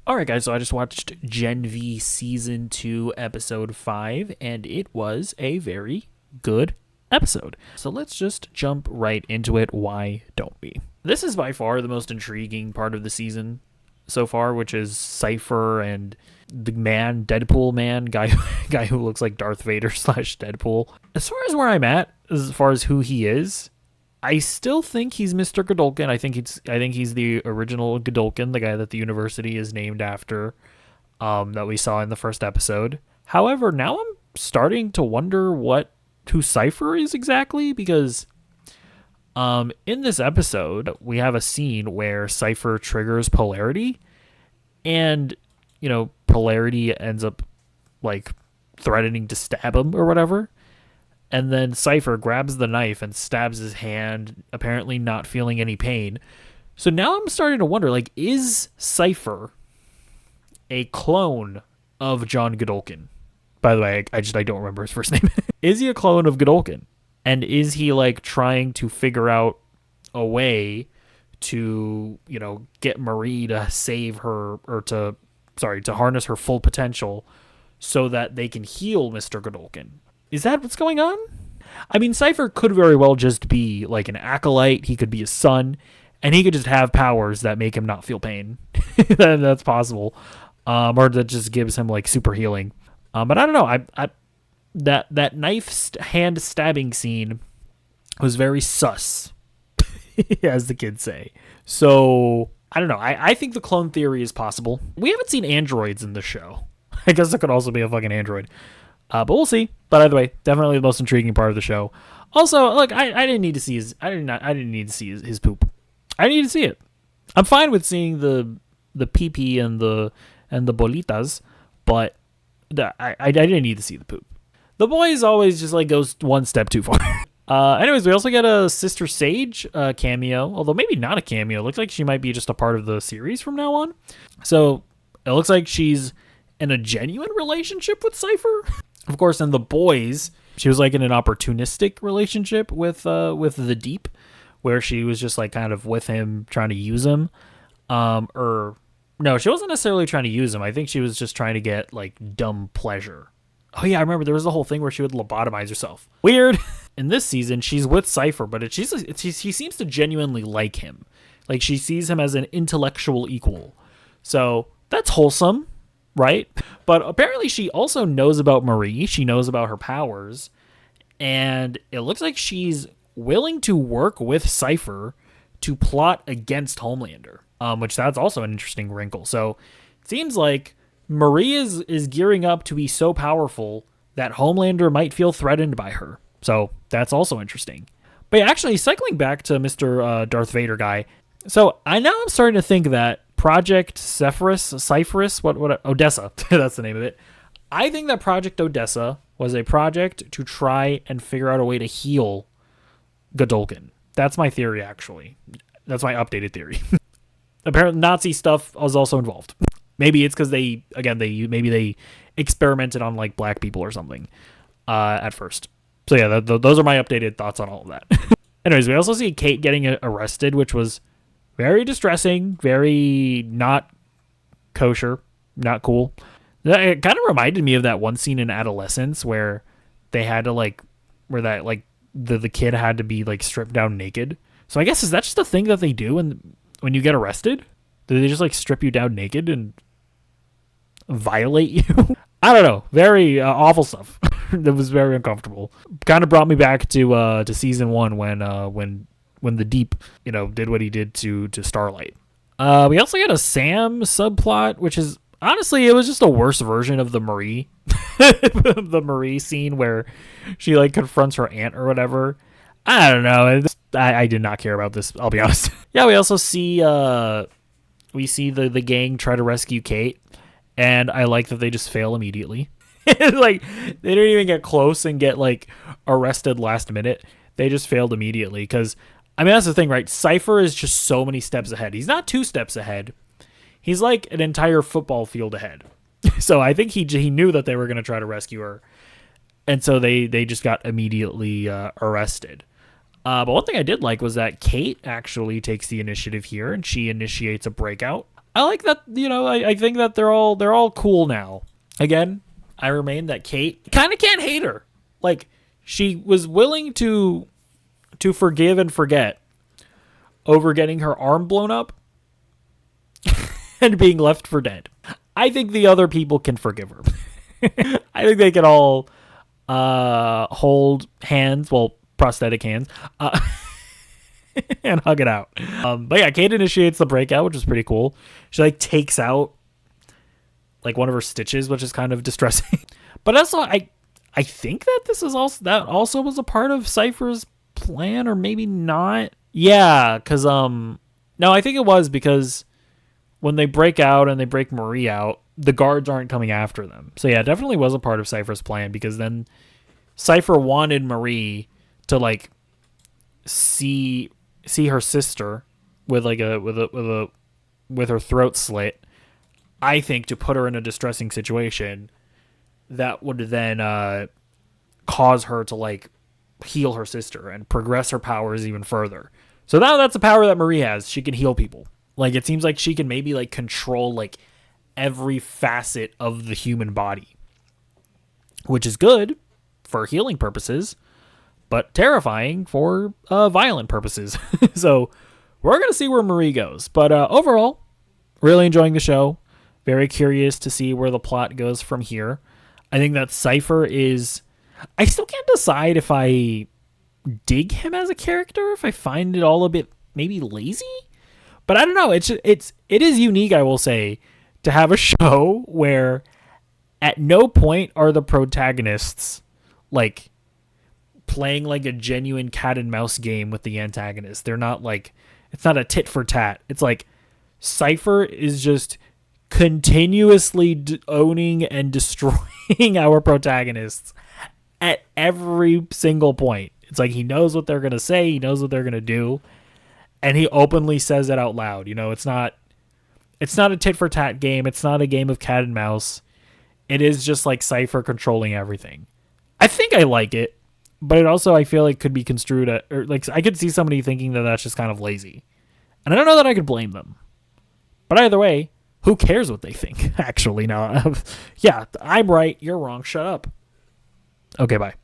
Alright, guys, so I just watched Gen V Season 2, Episode 5, and it was a very good episode. So let's just jump right into it. Why don't we? This is by far the most intriguing part of the season so far, which is Cypher and the man, Deadpool man, guy who looks like Darth Vader slash Deadpool. As far as where I'm at, as far as who he is, I still think he's Mr. Godolkin. I think he's the original Godolkin, the guy that the university is named after, that we saw in the first episode. However, now I'm starting to wonder who Cypher is exactly, because in this episode we have a scene where Cypher triggers Polarity, and Polarity ends up like threatening to stab him or whatever. And then Cypher grabs the knife and stabs his hand, apparently not feeling any pain. So now I'm starting to wonder, is Cypher a clone of John Godolkin? By the way, I don't remember his first name. Is he a clone of Godolkin? And is he trying to figure out a way to, get Marie to save her, or to harness her full potential so that they can heal Mr. Godolkin? Is that what's going on? I mean, Cypher could very well just be an acolyte. He could be a son, and he could just have powers that make him not feel pain. That's possible. Or that just gives him super healing. But I don't know. That hand stabbing scene was very sus, as the kids say. So I don't know. I think the clone theory is possible. We haven't seen androids in the show. I guess it could also be a fucking android. But we'll see. But either way, definitely the most intriguing part of the show. Also, look, I didn't need to see his his poop. I didn't need to see it. I'm fine with seeing the pee-pee and the bolitas, but I didn't need to see the poop. The boys always just goes one step too far. Anyways, we also get a Sister Sage cameo, although maybe not a cameo. It looks like she might be just a part of the series from now on. So it looks like she's in a genuine relationship with Cypher. Of course, in the boys, she was in an opportunistic relationship with the Deep, where she was just kind of with him, trying to use him. Or no, she wasn't necessarily trying to use him. I think she was just trying to get dumb pleasure. Oh yeah, I remember there was a whole thing where she would lobotomize herself. Weird. In this season, she's with Cypher, but she seems to genuinely like him. She sees him as an intellectual equal. So that's wholesome, right? But apparently she also knows about Marie. She knows about her powers. And it looks like she's willing to work with Cypher to plot against Homelander, which that's also an interesting wrinkle. So it seems like Marie is gearing up to be so powerful that Homelander might feel threatened by her. So that's also interesting. But yeah, actually, cycling back to Mr. Darth Vader guy. So I'm starting to think that Project Cypherus, Odessa, that's the name of it. I think that Project Odessa was a project to try and figure out a way to heal Godolkin. That's my theory, actually. That's my updated theory. Apparently, Nazi stuff was also involved. Maybe it's because they experimented on black people or something at first. So yeah, those are my updated thoughts on all of that. Anyways, we also see Kate getting arrested, which was very distressing, very not kosher, not cool. It kind of reminded me of that one scene in Adolescence where they had to the kid had to be stripped down naked. So I guess, is that just a thing that they do when you get arrested? Do they just strip you down naked and violate you? I don't know. Very awful stuff. That was very uncomfortable. Kind of brought me back to season 1 when the Deep did what he did to Starlight. We also get a Sam subplot, which is honestly, it was just a worse version of the Marie the Marie scene where she confronts her aunt or whatever. I don't know. I did not care about this, I'll be honest. Yeah, we also see the gang try to rescue Kate, and I like that they just fail immediately. They didn't even get close and get arrested last minute. They just failed immediately because, I mean, that's the thing, right? Cypher is just so many steps ahead. He's not 2 steps ahead. He's an entire football field ahead. So I think he knew that they were going to try to rescue her. And so they just got immediately arrested. But one thing I did like was that Kate actually takes the initiative here, and she initiates a breakout. I like that, I think that they're all cool now. Again, I remain that Kate kind of can't hate her. Like, she was willing to forgive and forget over getting her arm blown up and being left for dead. I think the other people can forgive her. I think they can all hold hands, well, prosthetic hands, and hug it out. But yeah, Kate initiates the breakout, which is pretty cool. She like takes out like one of her stitches, which is kind of distressing. But also, I think that that also was a part of Cypher's plan, or maybe not. Yeah, because no, I think it was, because when they break out and they break Marie out, the guards aren't coming after them. So yeah, it definitely was a part of Cypher's plan, because then Cypher wanted Marie to like see her sister with like with her throat slit. I think to put her in a distressing situation that would then cause her to like heal her sister and progress her powers even further. So now that's a power that Marie has. She can heal people. Like, it seems like she can maybe like control like every facet of the human body, which is good for healing purposes, but terrifying for violent purposes. So we're going to see where Marie goes. But overall, really enjoying the show. Very curious to see where the plot goes from here. I think that Cypher is... I still can't decide if I dig him as a character, if I find it all a bit maybe lazy. But I don't know. It is unique, I will say, to have a show where at no point are the protagonists like playing like a genuine cat and mouse game with the antagonist. They're not like, it's not a tit for tat. It's like Cypher is just continuously owning and destroying our protagonists at every single point. It's like he knows what they're going to say, he knows what they're going to do, and he openly says it out loud. It's not a tit for tat game. It's not a game of cat and mouse. It is just like Cypher controlling everything. I think I like it, but it also, I feel like, could be construed or like I could see somebody thinking that that's just kind of lazy. And I don't know that I could blame them. But either way, who cares what they think? Actually, no. Yeah, I'm right. You're wrong. Shut up. Okay, bye.